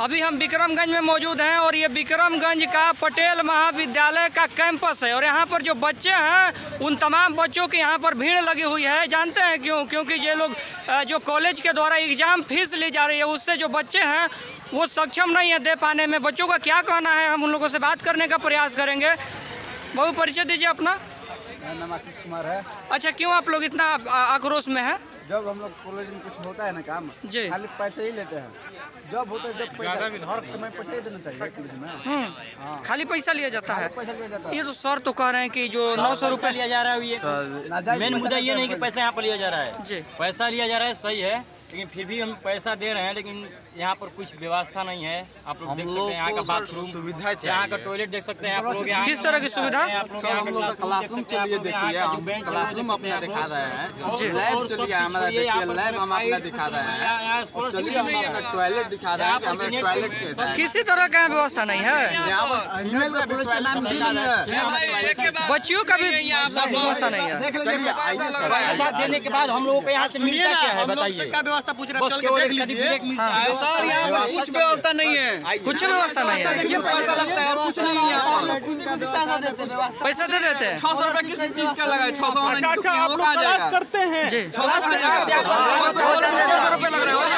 अभी हम विक्रमगंज में मौजूद हैं और ये विक्रमगंज का पटेल महाविद्यालय का कैंपस है और यहाँ पर जो बच्चे हैं उन तमाम बच्चों की यहाँ पर भीड़ लगी हुई है। जानते हैं क्यों? क्योंकि ये लोग जो कॉलेज के द्वारा एग्ज़ाम फीस ली जा रही है उससे जो बच्चे हैं वो सक्षम नहीं है दे पाने में। बच्चों का क्या कहना है हम उन लोगों से बात करने का प्रयास करेंगे। बहु परिचय दीजिए अपना। नाम आशीष कुमार है। अच्छा, क्यों आप लोग इतना आक्रोश में हैं? जब हम लोग कॉलेज में कुछ होता है ना काम जी, खाली पैसे ही लेते हैं। जब होता है जब पैसा हर समय पैसा ही देना चाहिए कॉलेज में। खाली पैसा लिया जाता है। पैसा लिया जाता है। ये तो सर तो कह रहे हैं कि जो 900 रुपये लिया जा रहा है, ये मेन मुद्दा ये नहीं कि पैसा यहाँ पर लिया जा रहा है जी, पैसा लिया जा रहा है सही है, लेकिन फिर भी हम पैसा दे रहे हैं, लेकिन यहाँ पर कुछ व्यवस्था नहीं है। आप लोग देख सकते हैं यहाँ का बाथरूम सुविधा, यहाँ का टॉयलेट देख सकते हैं आप लोग। किस तरह की सुविधा? हम लोग का क्लासरूम चलिए देखिए, क्लासरूम अपना दिखा रहे हैं, लैब चलिए हमारा देखिए, लैब हम अपना दिखा रहे हैं, टॉयलेट दिखा रहे हैं, हमें टॉयलेट के किसी तरह का व्यवस्था नहीं है। बच्चियों का भी व्यवस्था नहीं है। पैसा देने के बाद हम लोगों को यहाँ से मिलता क्या है बताइए? पूछ रहा चल के देख लीजिए सर, यहाँ पर कुछ व्यवस्था नहीं है। कुछ व्यवस्था नहीं है। पैसा लगता है, कुछ नहीं है। पैसा दे देते हैं। 600 रुपए किसी चीज का लगा है? 600 आप लोग क्लास करते हैं जी, 600 रुपए लग रहा है।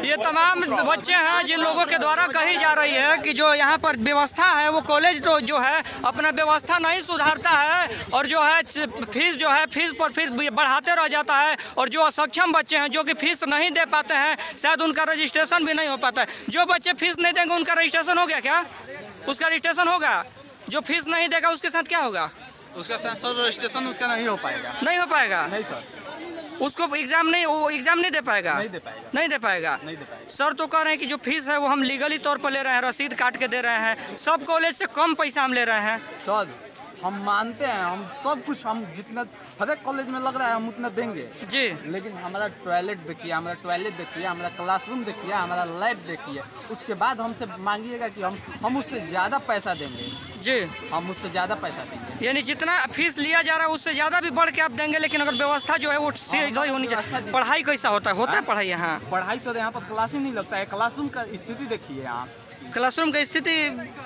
ये तमाम बच्चे हैं जिन लोगों के द्वारा कही जा रही है कि जो यहाँ पर व्यवस्था है वो कॉलेज तो जो है अपना व्यवस्था नहीं सुधारता है और जो है फीस जो है फीस पर फीस बढ़ाते रह जाता है और जो असक्षम बच्चे हैं जो कि फीस नहीं दे पाते हैं शायद उनका रजिस्ट्रेशन भी नहीं हो पाता है। जो बच्चे फीस नहीं देंगे उनका रजिस्ट्रेशन हो गया क्या? उसका रजिस्ट्रेशन होगा। जो फीस नहीं देगा उसके साथ क्या होगा? उसका सर रजिस्ट्रेशन उसका नहीं हो पाएगा। नहीं हो पाएगा। नहीं सर, उसको एग्जाम नहीं, वो एग्जाम नहीं दे पाएगा। नहीं दे पाएगा। नहीं दे पाएगा। नहीं दे पाएगा। सर तो कह रहे हैं कि जो फीस है वो हम लीगली तौर पर ले रहे हैं, रसीद काट के दे रहे हैं। सब कॉलेज से कम पैसा हम ले रहे हैं। सर हम मानते हैं, हम सब कुछ हम जितना हर एक कॉलेज में लग रहा है हम उतना देंगे जी, लेकिन हमारा टॉयलेट देखिए, हमारा टॉयलेट देखिए, हमारा क्लासरूम देखिए, हमारा लैब देखिए, उसके बाद हमसे मांगिएगा कि हम उससे ज़्यादा पैसा देंगे जी, हम उससे ज़्यादा पैसा देंगे। यानी जितना फीस लिया जा रहा है उससे ज़्यादा भी बढ़ के आप देंगे, लेकिन अगर व्यवस्था जो है वो सही होनी चाहिए। पढ़ाई कैसा होता है? होता है पढ़ाई यहाँ? पढ़ाई सर यहाँ पर क्लास ही नहीं लगता है। क्लासरूम का स्थिति देखिए, यहाँ क्लासरूम की स्थिति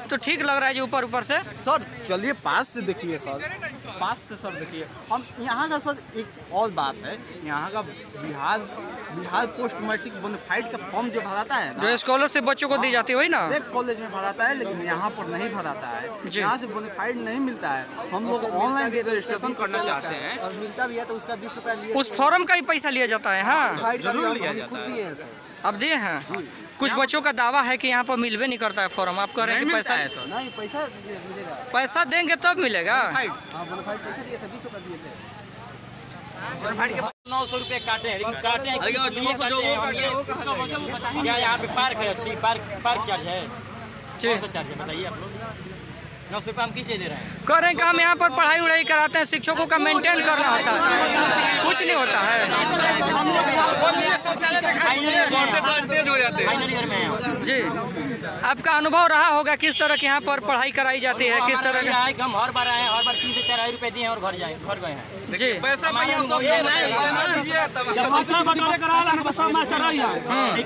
तो ठीक लग रहा है जी ऊपर ऊपर से। सर चलिए पास से देखिए सर, पास से सर देखिए। हम यहाँ का सर एक और बात है, यहाँ का बिहार पोस्ट मैट्रिक बोनाफाइड का फॉर्म जो भराता है जो स्कॉलरशिप बच्चों को दी जाती है वही ना? एक कॉलेज में भराता है लेकिन यहाँ पर नहीं भराता है। यहाँ से बोनाफाइड नहीं मिलता है। हम लोग ऑनलाइन रजिस्ट्रेशन करना चाहते हैं और मिलता भी है तो उसका 20 रुपया उस फॉर्म का ही पैसा लिया जाता है। हाँ जरूर लिया जाता है। खुद दिए हैं सर, अब दिए हैं। कुछ बच्चों का दावा है कि यहाँ पर मिलवे नहीं करता है फॉर्म। आप कह रहे हैं कि पैसा नहीं, पैसा मिलेगा। पैसा देंगे तब मिलेगा। हाँ बोनाफाइड पैसा दिए थे, 20 रुपया दिए थे। 900 रुपए काटे हैं, लेकिन काटे हैं क्या? यहाँ पे पार्क है, अच्छी पार्क चार्ज है, कौन सा चार्ज है बताइए आप लोग? 900 रुपये हम किस लिए दे रहे हैं? कह रहे हैं कि हम यहाँ पर पढ़ाई उड़ाई कराते हैं, शिक्षकों का मेंटेन करना होता है, कुछ नहीं होता है। जी, आपका अनुभव रहा होगा किस तरह के यहाँ पर पढ़ाई कराई जाती है, किस तरह का? हम हर बार आए हैं, हर बार 3 से 4 रुपए दिए और घर गए हैं जी। पैसा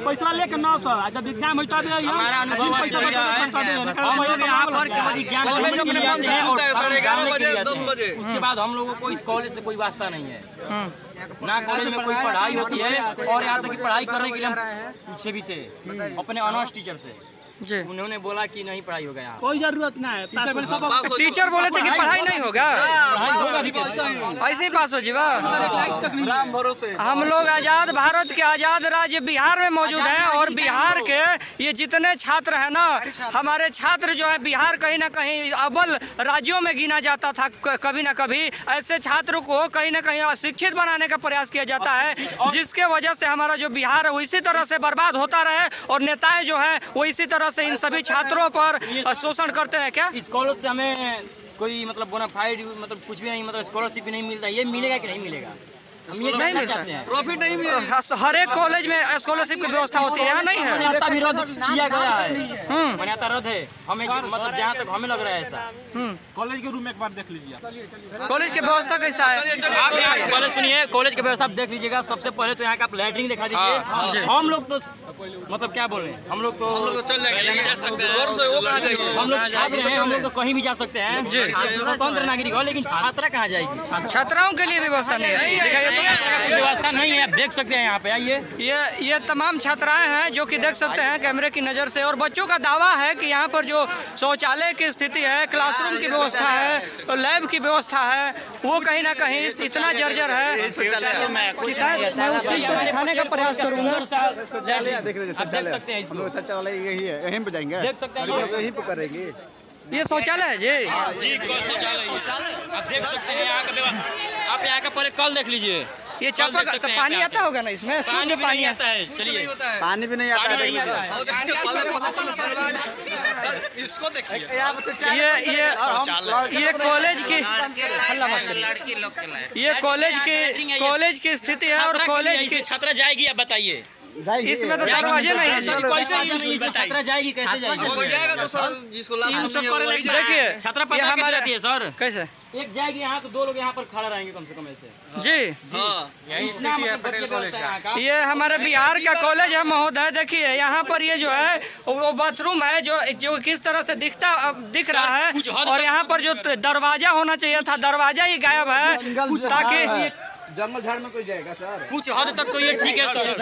पैसा लेके 900 जब एग्जाम होता है हमारा अनुभव उसके बाद हम लोगों को इस कॉलेज से कोई वास्ता नहीं है। ना कॉलेज में कोई पढ़ाई होती है और यहाँ तक कि पढ़ाई करने के लिए हम पूछे भी थे अपने ऑनर्स टीचर से जी। उन्होंने बोला कि नहीं पढ़ाई होगा यहाँ, कोई जरूरत नहीं है। टीचर बोले थे कि पढ़ाई नहीं होगा, ऐसे ही पास हो जीवा। राम भरोसे हम लोग आज़ाद भारत के आज़ाद राज्य बिहार में मौजूद हैं और बिहार के ये जितने छात्र हैं ना, हमारे छात्र जो है बिहार कहीं ना कहीं अव्वल राज्यों में गिना जाता था। कभी ना कभी ऐसे छात्रों को कहीं ना कहीं अशिक्षित बनाने का प्रयास किया जाता है, जिसके वजह से हमारा जो बिहार है वो इसी तरह से बर्बाद होता रहे और नेताएं जो है वो इसी तरह से इन सभी छात्रों पर शोषण करते हैं। क्या इस कॉलेज से हमें कोई मतलब बोनाफाइड मतलब कुछ भी नहीं, मतलब स्कॉलरशिप भी नहीं मिलता? ये मिलेगा कि नहीं मिलेगा? नहीं मिलता है, प्रॉफिट नहीं मिला। हर एक कॉलेज में स्कॉलरशिप की व्यवस्था होती है, यहाँ नहीं है। मान्यता भी रद्द किया गया है, मान्यता रद्द है। हमें मतलब जहाँ तक हमें लग रहा है ऐसा। कॉलेज के रूम में एक बार देख लीजिए, कॉलेज की व्यवस्था कैसा है? आप यहाँ कॉलेज सुनिए, कॉलेज की व्यवस्था आप देख लीजिएगा। सबसे पहले तो यहाँ का आप लैटरिन दिखा दीजिए। हम लोग तो मतलब क्या बोल रहे हैं, हम लोग तो चल जाएंगे, हम लोग छात्र हैं, हम लोग तो कहीं भी जा सकते हैं, स्वतंत्र नागरिक हो। लेकिन छात्रा कहाँ जाएगी? छात्राओं के लिए व्यवस्था नहीं है, दिखाइए तो। व्यवस्था नहीं है, आप देख सकते हैं यहाँ पे। आइए, ये तमाम छात्राएं हैं जो कि देख सकते हैं कैमरे की नज़र से। और बच्चों का दावा है कि यहाँ पर जो शौचालय की स्थिति है, क्लासरूम की व्यवस्था है, लैब की व्यवस्था है, वो कहीं ना कहीं इतना जर्जर है कि शायद मैं उस चीज़ को दिखाने का प्रयास करूँगा। आप देख सकते हैं इसको, शौचालय यही है, यहीं पे जाएंगे, देख सकते हैं यहीं पे करेंगे। ये शौचालय है जी, आप देख सकते हैं यहाँ का व्यवस्था। आप यहाँ का पहले कल देख लीजिए, ये चापा तो पानी आता होगा ना इसमें? पानी पानी आता है। चलिए, पानी भी नहीं आता है। इसको देखिए, ये कॉलेज की हल्ला मत करिए। ये कॉलेज की स्थिति है और कॉलेज की छात्रा जाएगी, आप बताइए। इसमें तो दरवाजे नहीं है। कैसे छात्रा जाएगी, कैसे जाएगी? हो जाएगा तो सर जिसको देखिए छात्रा पता कैसे जाती है सर? कैसे एक जाएगी यहाँ तो दो लोग यहाँ पर खड़ा रहेंगे कम से कम ऐसे। जी, इतना मतलब बच्चे व्यवस्था है यहाँ का। ये हमारे बिहार का कॉलेज है महोदय। देखिए यहाँ पर ये जो है वो बाथरूम है जो किस तरह से दिख रहा है। और यहाँ पर जो दरवाजा होना चाहिए था, दरवाजा ही गायब है, ताकि जंगल झाड़ में कोई जाएगा सर? कुछ हद तक तो ये ठीक है सर।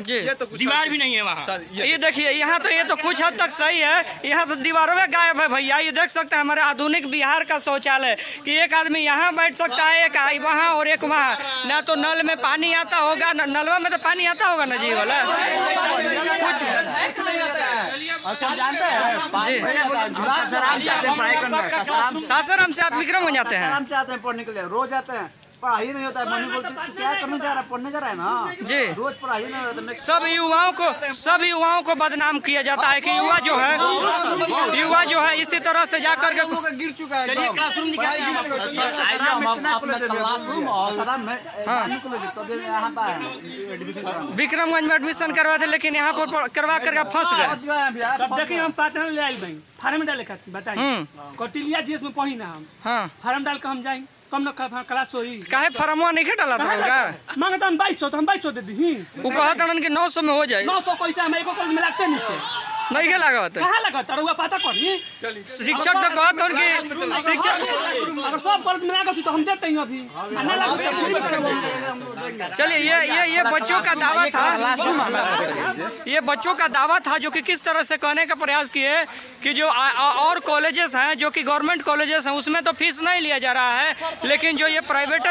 जी, दीवार भी नहीं है वहाँ। ये देखिए यहाँ तो ये तो कुछ हद तक सही है, यहाँ तो दीवारों में गायब है भैया। ये देख सकते हैं हमारे आधुनिक बिहार का शौचालय कि एक आदमी यहाँ बैठ सकता है, एक वहाँ और एक वहाँ। ना तो नल में पानी आता होगा, नलवा में तो पानी आता होगा ना जी वाला कुछ सासाराम से आप विक्रमगंज जाते हैं? आराम से आते हैं पढ़ने के लिए, रोज आते हैं। पढ़ाई नहीं होता है, मम्मी बोलती है क्या करने जा रहा है, पढ़ने जा रहा है ना जी। रोज पढ़ाई नहीं होता है। सब युवाओं को बदनाम किया जाता है कि युवा जो है इसी तरह से जाकर के गिर चुका है। चलिए क्लासरूम दिखाते हैं विक्रमगंज में एडमिशन करवाए थे, लेकिन यहाँ पर करवा करके फंस गए। देखिए हम पार्टनर ले आए भाई, फार्म डाले खातिर बताइए, कौटिल्या जी इसमें पढ़ी ना हम, हाँ, फार्म डाल के हम जाएंगे कम न क्लास होई। काहे फरमवा नहीं डाला था उनका? मांगता हम 2200 तो हम 2200 दे दी। वो कहता कि 900 में हो जाए। 900 पैसा हम एको कॉलेज में लगते नहीं थे। नहीं के लगा होता कहाँ लगा तारुआ पता करिए। शिक्षक तो कहते हैं कि शिक्षक अगर सब कॉलेज में लगा तो हम देते हैं अभी ना लगा। चलिए ये बच्चों का दावा था, ये बच्चों का दावा था जो कि किस तरह से कहने का प्रयास किए कि जो और कॉलेजेस हैं जो कि गवर्नमेंट कॉलेजेस हैं उसमें तो फीस नहीं लिया जा रहा है, लेकिन जो ये प्राइवेट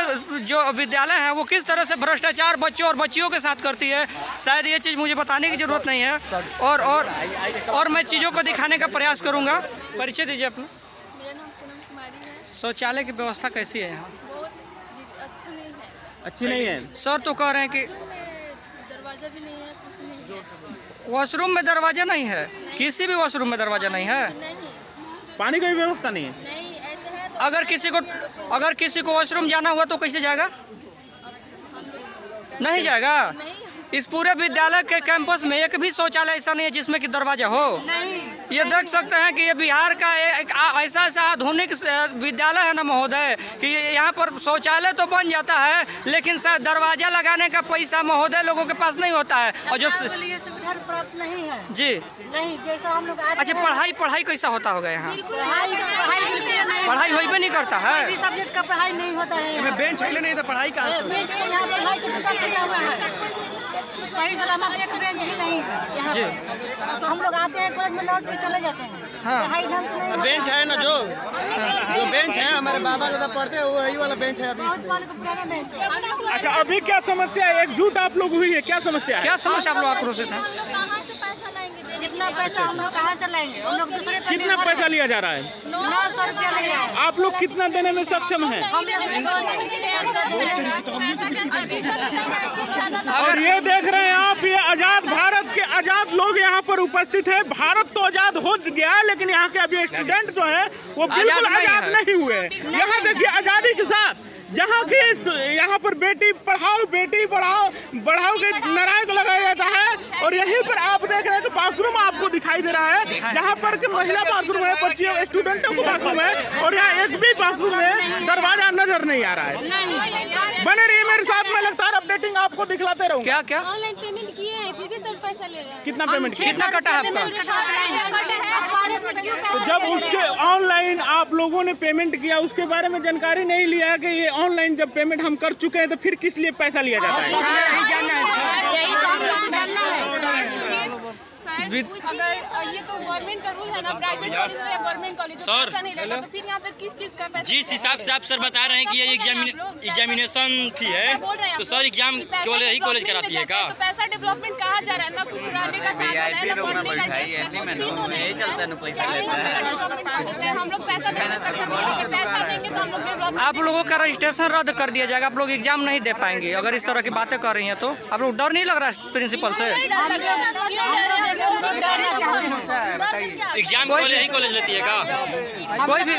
जो विद्यालय हैं वो किस तरह से भ्रष्टाचार बच्चों और बच्चियों के साथ करती है। शायद ये चीज़ मुझे बताने की जरूरत नहीं है। और मैं चीज़ों को दिखाने का प्रयास करूंगा। परिचय दीजिए अपना। मेरा नाम पूनम कुमारी है। शौचालय की व्यवस्था कैसी है यहाँ? बहुत अच्छी नहीं है। अच्छी नहीं है सर, तो कह रहे हैं कि दरवाजा भी नहीं है, कुछ नहीं है। वॉशरूम में दरवाजा नहीं है, किसी भी वॉशरूम में दरवाजा नहीं है। नहीं, पानी की व्यवस्था नहीं है। नहीं ऐसे है। अगर किसी को वॉशरूम जाना हुआ तो कैसे जाएगा? नहीं जाएगा। इस पूरे विद्यालय के कैंपस में एक भी शौचालय ऐसा नहीं है जिसमें कि दरवाजा हो। ये देख सकते हैं कि ये बिहार का एक ऐसा आधुनिक विद्यालय है ना महोदय कि यहाँ पर शौचालय तो बन जाता है, लेकिन दरवाजा लगाने का पैसा महोदय लोगों के पास नहीं होता है। और जो सुविधा प्राप्त नहीं है जी नहीं, जैसा हम लोग। अच्छा, पढ़ाई कैसा होता होगा यहाँ? पढ़ाई होइबे नहीं करता है, सब्जेक्ट का पढ़ाई नहीं होता है। बेंच हिले नहीं तो पढ़ाई कहाँ से? सही सलामत एक बेंच भी नहीं है यहाँ जी। तो हम लोग आते हैं कॉलेज में लौट के चले जाते हैं। हाँ। पढ़ाई ढंग से नहीं बेंच है ना, जो बेंच है हमारे बाबा दादा पढ़ते हैं वही वाला बेंच है अभी इसमें। पुराना बेंच है। अच्छा, अभी क्या समस्या है? एकजुट आप लोग हुई है, क्या समस्या है? क्या समस्या आप लोग आक्रोशित हैं? कहाँ से पैसा लाएंगे? जितना पैसा हम लोग कहाँ से लाएंगे? हम लोग दूसरे पे कितना पैसा लिया जा रहा है? 900 रुपया ले रहे हैं। आप लोग कितना देने में सक्षम है? और ये देख रहे हैं आप, ये आजाद भारत के आजाद लोग यहाँ पर उपस्थित है। भारत तो आजाद हो गया है, लेकिन यहाँ के अभी स्टूडेंट जो है वो बिल्कुल आजाद नहीं हुए। यहाँ देखिए आजादी के साथ जहाँ की यहाँ पर बेटी पढ़ाओ बेटी बढ़ाओ के नारा लगाया जाता है। और यहीं पर आप देख रहे हैं तो बाथरूम आपको दिखाई दे रहा है, जहाँ पर कि महिला बाथरूम है, बच्चियों स्टूडेंटों को बाथरूम है, और यहाँ एक भी बाथरूम में दरवाजा नजर नहीं आ रहा है। बने रहिए मेरे साथ में, लगातार अपडेटिंग आपको दिखलाते रहूँ। क्या क्या ऑनलाइन पेमेंट किए हैं फिर भी सब पैसा ले रहे हैं। कितना पेमेंट किया? कितना कटा है आपका? तो जब उसके ऑनलाइन आप लोगों ने पेमेंट किया, उसके बारे में जानकारी नहीं लिया कि ये ऑनलाइन जब पेमेंट हम कर चुके हैं तो फिर किस लिए पैसा लिया जाता है? अगर ये तो गवर्नमेंट का रूल है ना, प्राइवेट कॉलेज या गवर्नमेंट कॉलेज पैसा नहीं लेगा, तो फिर यहाँ पर किस चीज का पैसा? जिस हिसाब से आप सर बता रहे हैं कि ये एग्जामिनेशन फी है, तो सर एग्जाम केवल यही कॉलेज कराती है क्या? तो पैसा डेवलपमेंट कहा जा रहा है ना, कुछ रहने का साधन है ना, पढ़ने का टैक्स है, कुछ भी तो नहीं है। हम लोग पैसा देने सक्षम नहीं है, पैसा देंगे तो हम लोग डेवलपमेंट। आप लोगों का रजिस्ट्रेशन रद्द कर दिया जाएगा, आप लोग एग्जाम नहीं दे पाएंगे अगर इस तरह की बातें कर रही हैं तो। आप लोग डर नहीं लग रहा है प्रिंसिपल से? एग्जाम कॉलेज यही कॉलेज लेती है क्या? कोई भी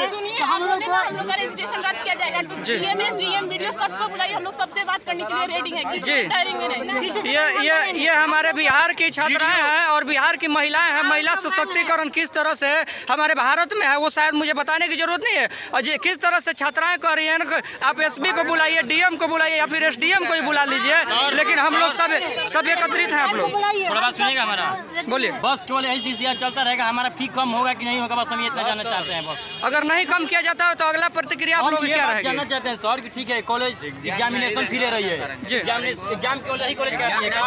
सुनिए, हम लोग का रजिस्ट्रेशन रद्द किया जाएगा। डीएमएस डीएम वीडियो सबको बुलाइए, हम लोग सबसे बात करने के लिए रेडी हैं। जी, ये हमारे बिहार की छात्राएं हैं और बिहार की महिलाएं हैं। महिला सशक्तिकरण किस तरह से हमारे भारत में है वो शायद मुझे बताने की जरूरत नहीं है। और किस तरह से छात्राएं कर रही हैं, आप एसपी को बुलाइए, डीएम को बुलाइए या फिर एसडीएम को ही बुला लीजिए, लेकिन हम लोग सब एकत्रित हैं। आप लोग थोड़ा बात सुनिएगा हमारा, बोलिए। बस केवल यही सिलसिला चलता रहेगा, हमारा फी कम होगा कि नहीं होगा बस हम इतना जानना चाहते हैं। बस अगर नहीं कम किया जाता है तो अगला प्रतिक्रिया आप लोग क्या रहेगी? जानना चाहते हैं सर कि ठीक है कॉलेज एग्जामिनेशन फी ले रही है, एग्जाम केवल यही कॉलेज कराती है क्या?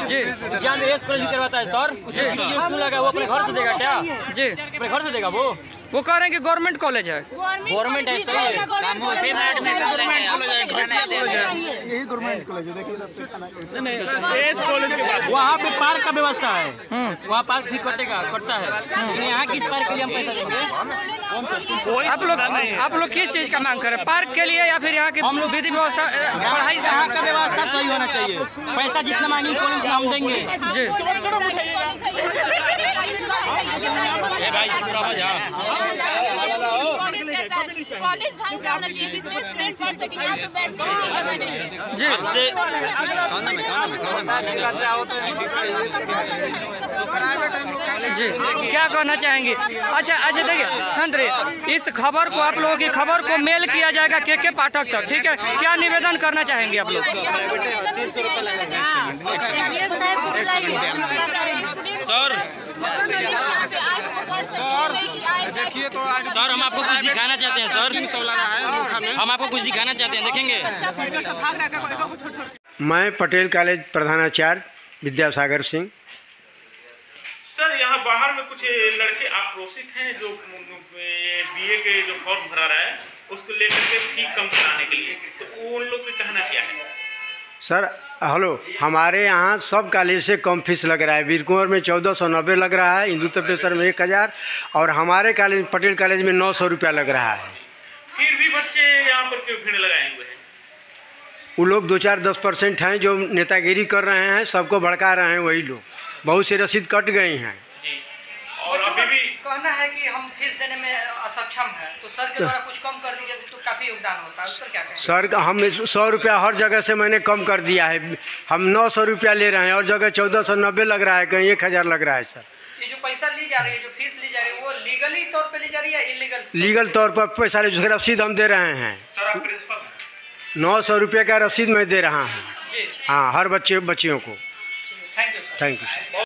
जी, एग्जाम एस कॉलेज भी करवाता है सर। उसे क्यों लगा, वो अपने घर से देगा क्या? जी, अपने घर से देगा। वो कह रहे हैं कि गवर्नमेंट कॉलेज है। गवर्नमेंट है, सही है। वहाँ पे पार्क का व्यवस्था है, वहाँ पार्क भी कटता है, लेकिन यहाँ किस पार्क के लिए हम पैसा देंगे? आप लोग किस चीज का मांग करें, पार्क के लिए या फिर यहाँ की हम लोग विधि व्यवस्था, पढ़ाई से यहाँ का व्यवस्था सही होना चाहिए। पैसा जितना मांगी कॉलेज हम देंगे। जी भाई चुप रहो जा। कॉलेज ढंग का होना चाहिए जिसमें स्टूडेंट पढ़ सके, यहाँ पे बैठ जी जी क्या कहना चाहेंगे? अच्छा देखिए संतरे, इस खबर को आप लोगों की खबर को मेल किया जाएगा के पाठक तक, ठीक है? क्या निवेदन करना चाहेंगे आप लोग? सर देखिए तो आज सर हम आपको कुछ दिखाना चाहते हैं सर, हम आपको कुछ दिखाना चाहते हैं, देखेंगे? मैं पटेल कॉलेज प्रधानाचार्य विद्यासागर सिंह। सर यहाँ बाहर में कुछ लड़के आक्रोशित हैं जो बीए के जो फॉर्म भरा रहा है उसको लेकर के फी कम कराने के लिए, तो उन लोग का कहना क्या है? सर हेलो, हमारे यहाँ सब कॉलेज से कम फीस लग रहा है। वीर कुंवर में 1490 लग रहा है, हिंदू तपेश्वर में 1000 और हमारे कॉलेज पटेल कॉलेज में 900 रुपया लग रहा है। फिर भी बच्चे यहाँ पर क्यों भीड़ लगाए हुए हैं? वो लोग 2-4-10% हैं जो नेतागिरी कर रहे हैं, सबको भड़का रहे हैं वही लोग। बहुत से रसीद कट गई हैं और अभी भी कहना है कि हम फीस देने में असक्षम है, तो सर के द्वारा कुछ कम कर दीजिए तो काफ़ी योगदान होता है। उस पर क्या कहें? सर हम 100 रुपया हर जगह से मैंने कम कर दिया है। हम 900 रुपया ले रहे हैं और जगह 1490 लग रहा है, कहीं 1000 लग रहा है। सर ये जो पैसा ली जा रही है, जो फीस ली जा रही है, वो लीगली तौर पर ली जा रही है या इलीगल? लीगल तौर पर पैसा ले, जिसका रसीद हम दे रहे हैं। सर आप प्रिंसिपल हैं? 900 रुपये का रसीद मैं दे रहा हूँ। हाँ, हर बच्चियों को। Thank you.